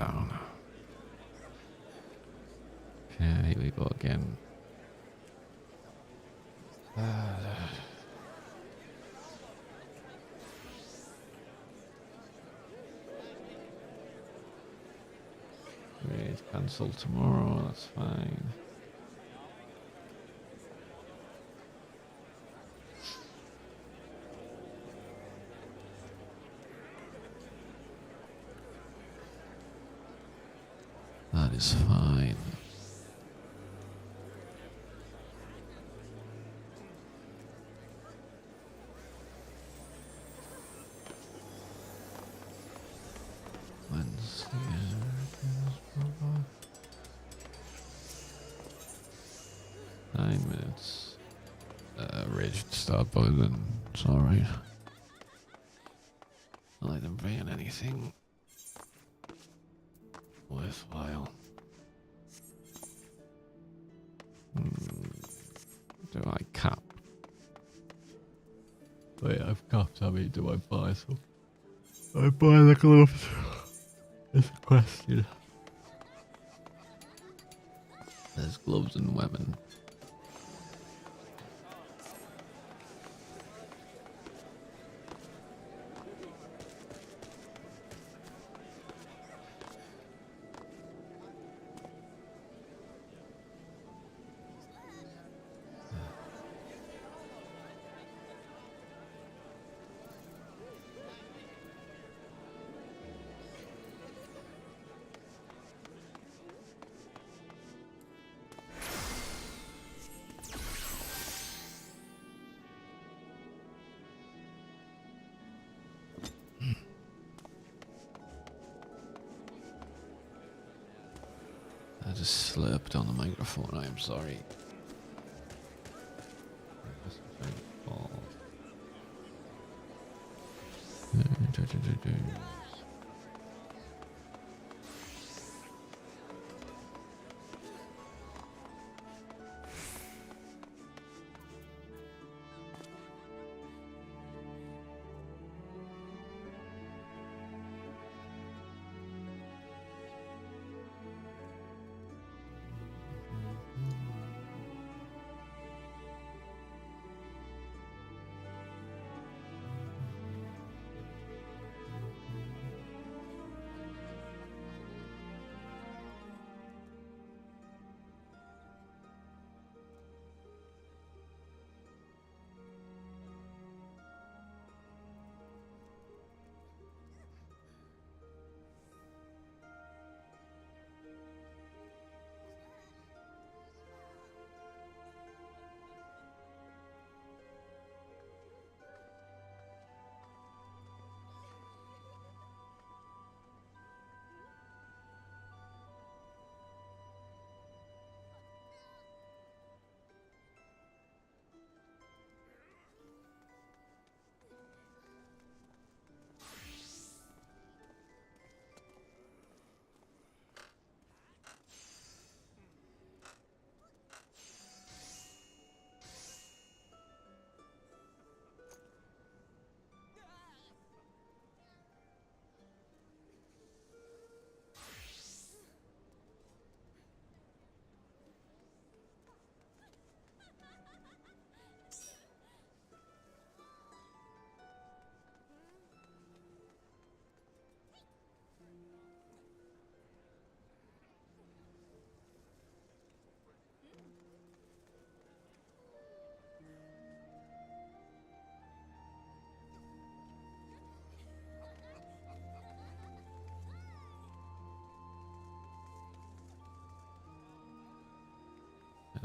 down. Okay, here we go again. Wait, cancel tomorrow, that's fine. That is fine. Wednesday. 9 minutes. Ready to start boiling. It's alright. I like them bringing anything worthwhile. Do I cap? Wait, I've capped. I mean, do I buy some? I buy the gloves. It's a question. There's gloves and weapon. I just slurped on the microphone, I am sorry.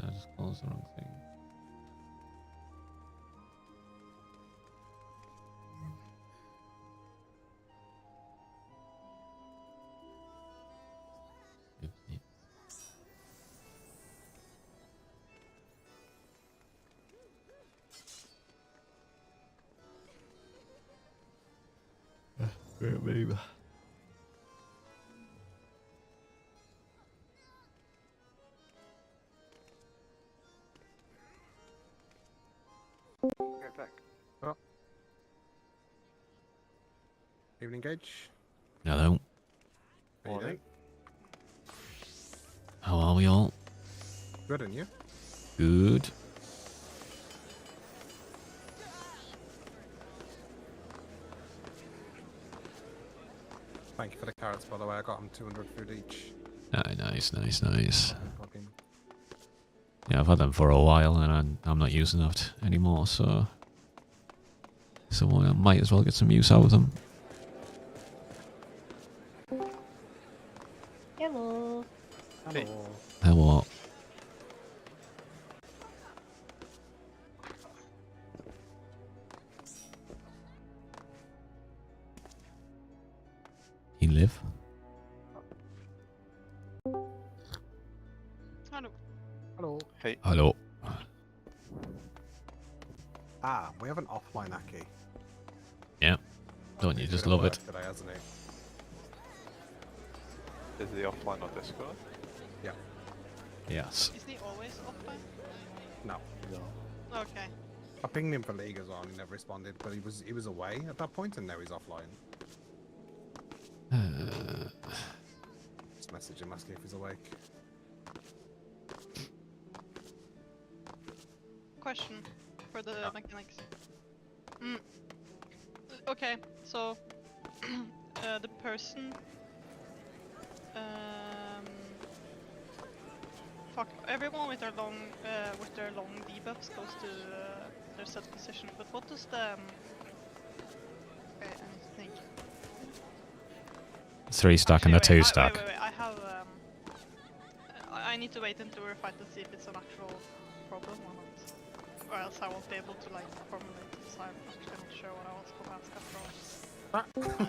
I just closed the wrong thing. Oopsie. Great move. Get back. Oh. Evening, Gage. Hello. How you doing? good, and you? Good. Thank you for the carrots, by the way. I got them 200 food each. Ah, nice, nice, nice. Fucking... Yeah, I've had them for a while, and I'm not using that anymore, so I might as well get some use out of them. Hello. Hello. Hello. You live? Hello. Hello. Hey. Hello. Ah, we have an offline Aki. Yeah. Don't you He's just been at love work it? today, hasn't he? Is the offline on Discord? Yeah. Yes. Is he always offline? No. No. Okay. I pinged him for League as well, and he never responded. But he was away at that point, and now he's offline. Just message him asking if he's awake. Question for the Yeah. mechanics. Okay, so the person fuck, everyone with their long debuffs goes to their set position, but what does the okay, I need to think. 3 stack and a Actually, 2 wait, stack. wait, I have I need to wait until we're fighting to see if it's an actual problem or not. Or else I won't be able to like formulate it, so I'm actually not sure what I was gonna ask after all.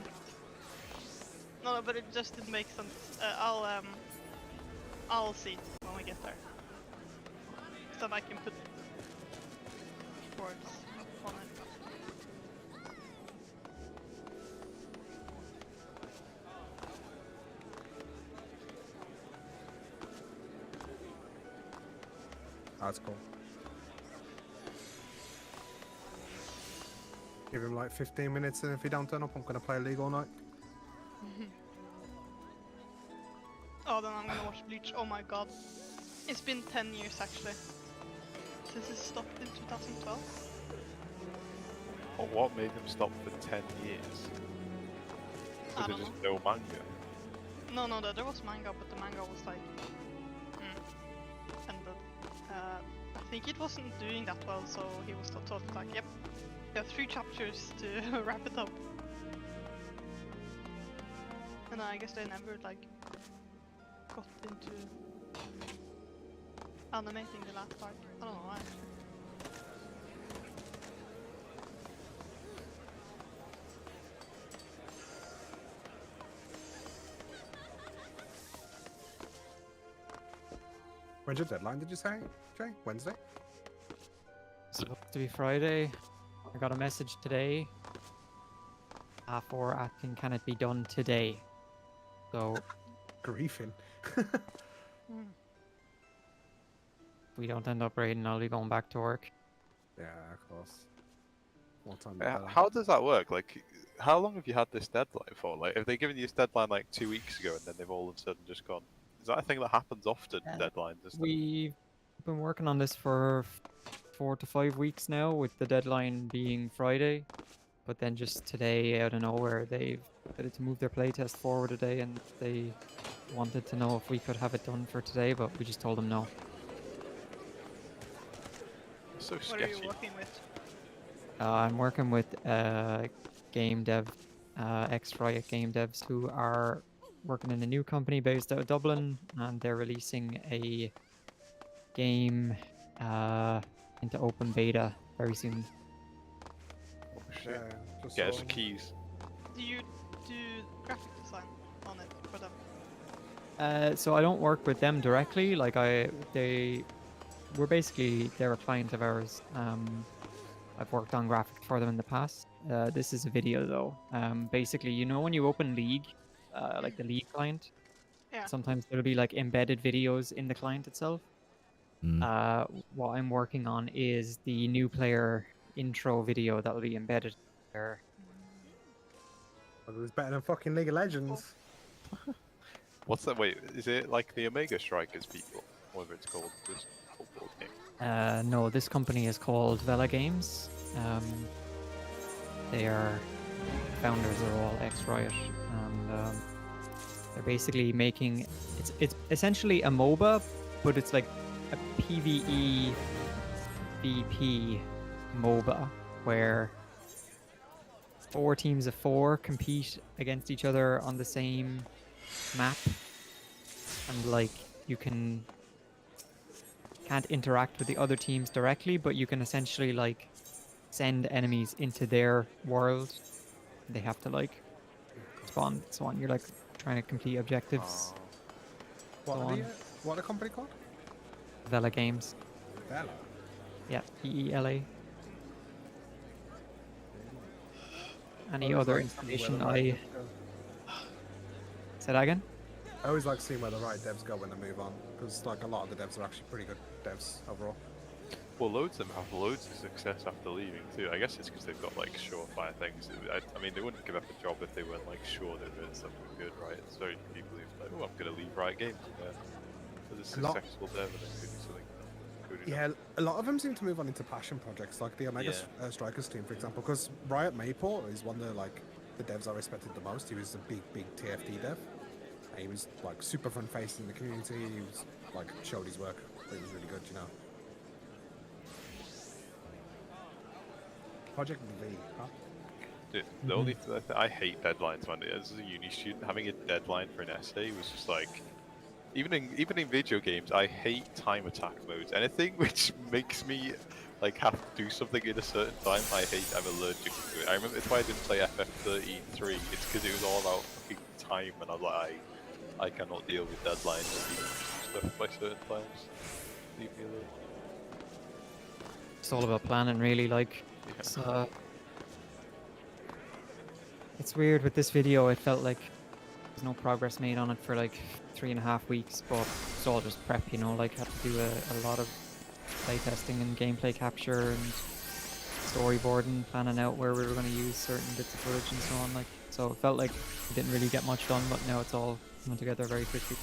No, but it just didn't make sense. I'll see when we get there. So then I can put words on it. That's cool. Give him like 15 minutes, and if he don't turn up, I'm gonna play League all night. Oh, then I'm gonna watch Bleach. Oh my god. It's been 10 years actually. Since it stopped in 2012. But what made them stop for 10 years? I Was don't there just no manga? No, there was manga, but the manga was like... ended. I think it wasn't doing that well, so he was totally like, yep, you have 3 chapters to wrap it up. And I guess they never like got into animating the last part. I don't know why. When's your deadline, did you say, Jay? Wednesday? Supposed to be Friday. I got a message today. For asking can it be done today. So Griefing. if we don't end up raiding, I'll be going back to work. Yeah, of course. What time? How does that work? Like, how long have you had this deadline for? Like, have they given you this deadline like 2 weeks ago and then they've all of a sudden just gone? Is that a thing that happens often? Deadlines and stuff? We've been working on this for 4 to 5 weeks now, with the deadline being Friday. But then just today, out of nowhere, they've decided to move their playtest forward a day, and they wanted to know if we could have it done for today, but we just told them no. So What sketchy. are you working with? I'm working with game dev, ex-Riot game devs who are working in a new company based out of Dublin, and they're releasing a game into open beta very soon. Oh, shit. just Get us so- the keys. Do you do graphic design on it for them? So I don't work with them directly. Like they're a client of ours. I've worked on graphics for them in the past. This is a video though. Basically, you know when you open League, like the League client, Yeah. sometimes there'll be like embedded videos in the client itself. What I'm working on is the new player intro video that will be embedded there. It was better than fucking League of Legends. What's that? Wait, is it like the Omega Strikers people? Whatever it's called. Just No, this company is called Vela Games. Their founders are all ex-Riot, and they're basically making it's essentially a MOBA, but it's like a PvE VP MOBA where 4 teams of 4 compete against each other on the same map, and like you can't interact with the other teams directly, but you can essentially like send enemies into their world. They have to like spawn, so on. You're like trying to complete objectives. What So are on. what are the company called? Vela Games. Vela. Yeah, Vela. Any I always other like seeing where information the right I devs go. said again? I always like seeing where the right devs go when they move on, because like a lot of the devs are actually pretty good devs overall. Well, loads of them have loads of success after leaving too. I guess it's because they've got like surefire things. I mean, they wouldn't give up a job if they weren't like sure they were doing something good, right? It's very few people who's like, oh, I'm gonna leave Riot Games as a A lot- successful dev and then do something good enough. Yeah, a lot of them seem to move on into passion projects, like the Omega Strikers team, for example. Because Riot Mayport is one of the devs I respected the most. He was a big TFT dev. And he was like super fun faced in the community. He was like showed his work. It was really good, you know. Project V, huh? Dude, the only I hate deadlines, man. As a uni student, having a deadline for an essay was just like, even in video games, I hate time attack modes. Anything which makes me like have to do something in a certain time, I hate. I'm allergic to it. I remember that's why I didn't play FF XIII. It's because it was all about fucking time, and I was like, I cannot deal with deadlines and stuff by certain times. Leave me alone. It's all about planning, really. Like, Yeah. it's weird with this video. It felt like there's no progress made on it for like 3.5 weeks, but it's all just prep, you know. Like, had to do a lot of playtesting and gameplay capture and storyboarding, planning out where we were going to use certain bits of footage and so on. Like, so it felt like we didn't really get much done, but now it's all coming together very quickly.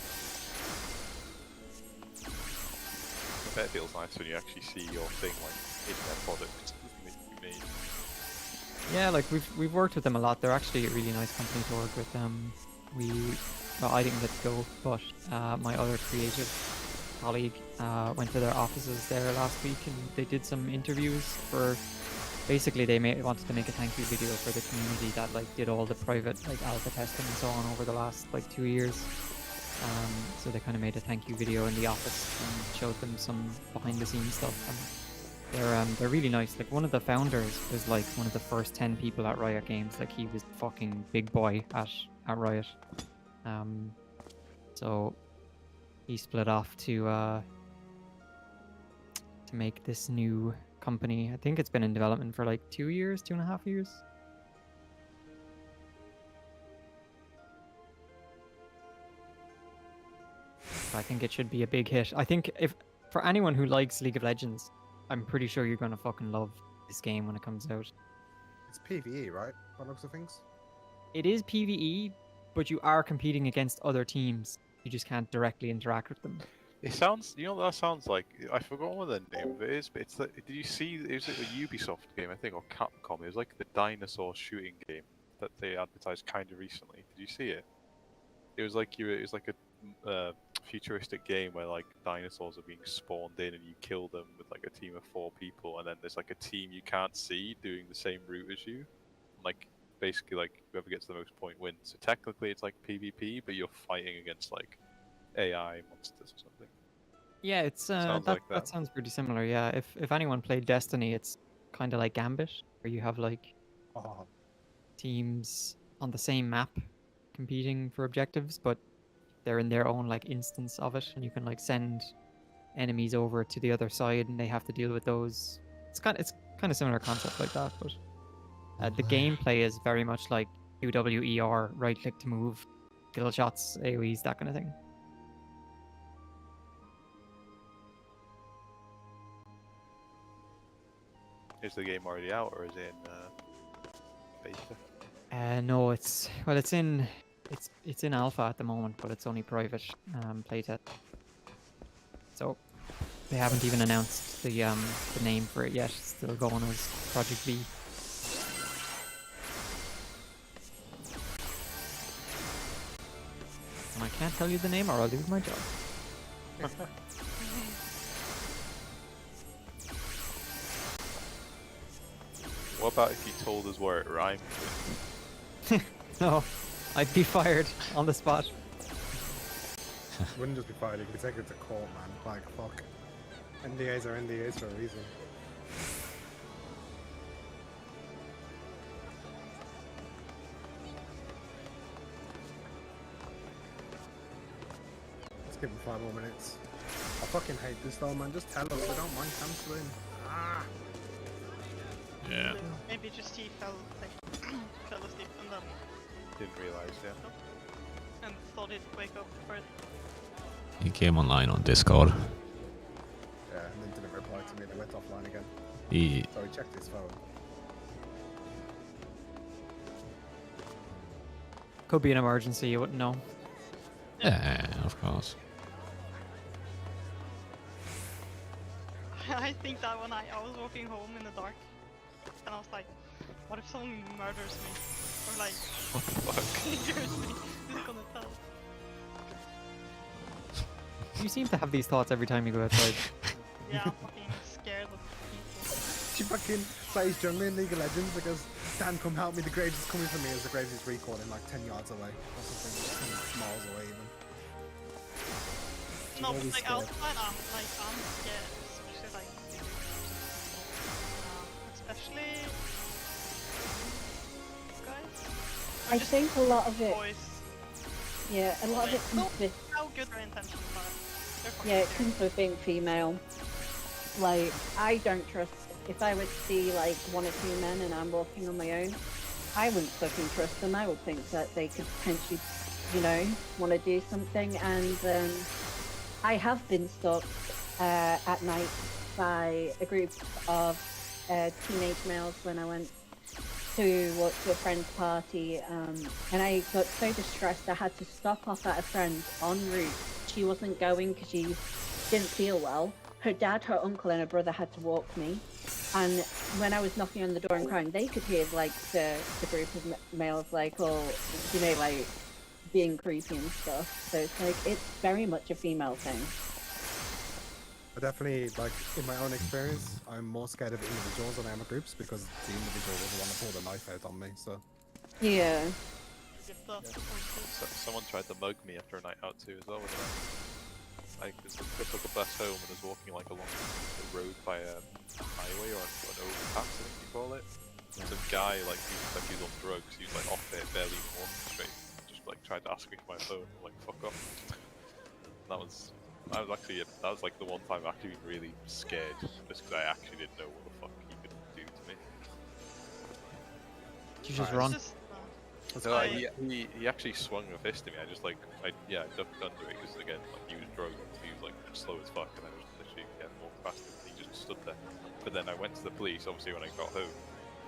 I bet it feels nice when you actually see your thing like in their product that you made. Yeah, like we've worked with them a lot. They're actually a really nice company to work with. Well, I didn't get to go, but my other creative colleague went to their offices there last week, and they did some interviews for. Basically, they wanted to make a thank you video for the community that like did all the private like alpha testing and so on over the last like 2 years. So they kind of made a thank you video in the office and showed them some behind the scenes stuff. And they're really nice. Like, one of the founders was like one of the first 10 people at Riot Games. Like, he was fucking big boy at Riot. So he split off to make this new company. I think it's been in development for like 2 years, 2.5 years. I think it should be a big hit. I think if for anyone who likes League of Legends, I'm pretty sure you're gonna fucking love this game when it comes out. It's PvE, right? By the looks of things. It is PvE, but you are competing against other teams. You just can't directly interact with them. It sounds, you know what that sounds like? I forgot what the name of it is, but it's like, did you see, it was like a Ubisoft game, I think, or Capcom. It was like the dinosaur shooting game that they advertised kind of recently. Did you see it? It was like a futuristic game where like dinosaurs are being spawned in and you kill them with like a team of 4 people, and then there's like a team you can't see doing the same route as you. And, like, basically, like, whoever gets the most point wins. So technically it's like PvP, but you're fighting against like AI monsters or something. Yeah, it's Sounds like that. that sounds pretty similar. Yeah, if anyone played Destiny, it's kind of like Gambit, where you have like Oh, teams on the same map competing for objectives, but they're in their own like instance of it, and you can like send enemies over to the other side, and they have to deal with those. It's kind of similar concept like that, but the gameplay is very much like QWER, right click to move, kill shots, AoEs, that kind of thing. Is the game already out, or is it in beta? No, it's in alpha at the moment, but it's only private playtest. So They haven't even announced the name for it yet. It's still going as Project V. And I can't tell you the name or I'll lose my job. What about if you told us where it rhymed with? No, I'd be fired on the spot. Wouldn't just be fired, you could take it to court, man. Like, fuck. NDAs are NDAs for a reason. Let's give him 5 more minutes. I fucking hate this though, man. Just tell us, I don't mind cancelling. Ah! Yeah. Maybe just he fell asleep and then Didn't realise, yeah. and thought he'd wake up for it. He came online on Discord. Yeah, and then didn't reply to me, they went offline again. He So he checked his phone. Could be an emergency, you wouldn't know. yeah, of course. I think that when I was walking home in the dark, and I was like, what if someone murders me? Or like, What the fuck? injures me? Who's gonna tell? You seem to have these thoughts every time you go outside. Yeah, I'm fucking scared of people. She fucking plays jungler in League of Legends because Dan, come help me, the Graves is coming for me as the Graves is recalling like 10 yards away. Or something, 10 miles away even. No, but always like scared. outside, I'm scared, especially like bigger groups, especially these guys. Or I just think a lot of it, boys. yeah, a lot of it No. comes with, How good their intentions are. They're fucking yeah, it scary. comes with being female. Like, I don't trust, if I would see like 1 or 2 men and I'm walking on my own, I wouldn't fucking trust them. I would think that they could potentially, you know, want to do something. And I have been stalked at night by a group of teenage males when I went to a friend's party, and I got so distressed I had to stop off at a friend en route. She wasn't going because she didn't feel well. Her dad, her uncle, and her brother had to walk me. And when I was knocking on the door and crying, they could hear like the group of males like, oh, you know, like being creepy and stuff. So it's like it's very much a female thing. I definitely, like, in my own experience, I'm more scared of individuals than I am of groups because the individual was the one that pulled a knife out on me, so. Yeah. Get the Someone tried to mug me after a night out too as well, wasn't it? I took a bus home and was walking like along the road by a highway or an overpass, I think you call it. There's a guy like he was on drugs, he was like off there, barely even walking straight. Just like tried to ask me for my phone, I'm like fuck off. That was like the one time I've actually been really scared, just because I actually didn't know what the fuck he could do to me. You just Right. run. Just, No, I- he actually swung a fist at me. I just like, I ducked under it because again, like he was drugged, he was like slow as fuck, and I just literally walked past him. And he just stood there. But then I went to the police, obviously when I got home.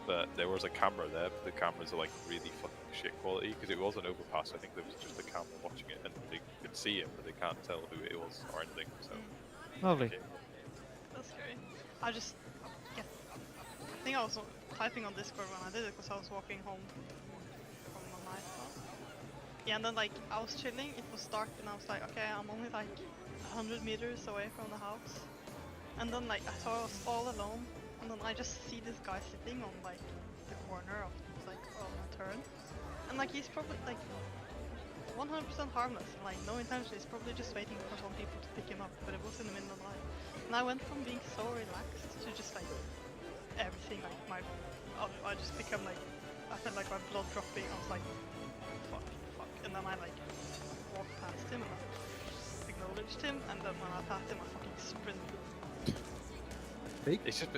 But there was a camera there. But the cameras are like really fucking shit quality because it was an overpass. I think there was just a camera watching it, and they could see him, but they can't tell who it was or anything. So Lovely. okay. That's scary. I think I was typing on Discord when I did it because I was walking home from my night club. Yeah, and then like I was chilling, it was dark, and I was like, okay, I'm only like 100 meters away from the house. And then like I thought I was all alone, and then I just see this guy sitting on like the corner of like on a turn, and like he's probably like 100% harmless, and like no intention. He's probably just waiting for some people to pick him up, but it was in the middle of the night. And I went from being so relaxed to just like everything, like I just become like, I felt like my blood dropping. I was like, fuck, and then I like walked past him and I acknowledged him, and then when I passed him I fucking sprinted.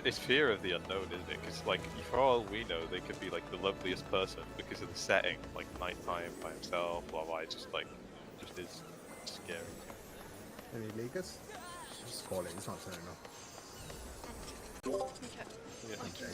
It's fear of the unknown, isn't it? Because like for all we know, they could be like the loveliest person because of the setting, like nighttime by himself, blah blah. It's just like, just is scary. Any leaguers? Just call it, it's not turning up. Okay. Yeah. Okay.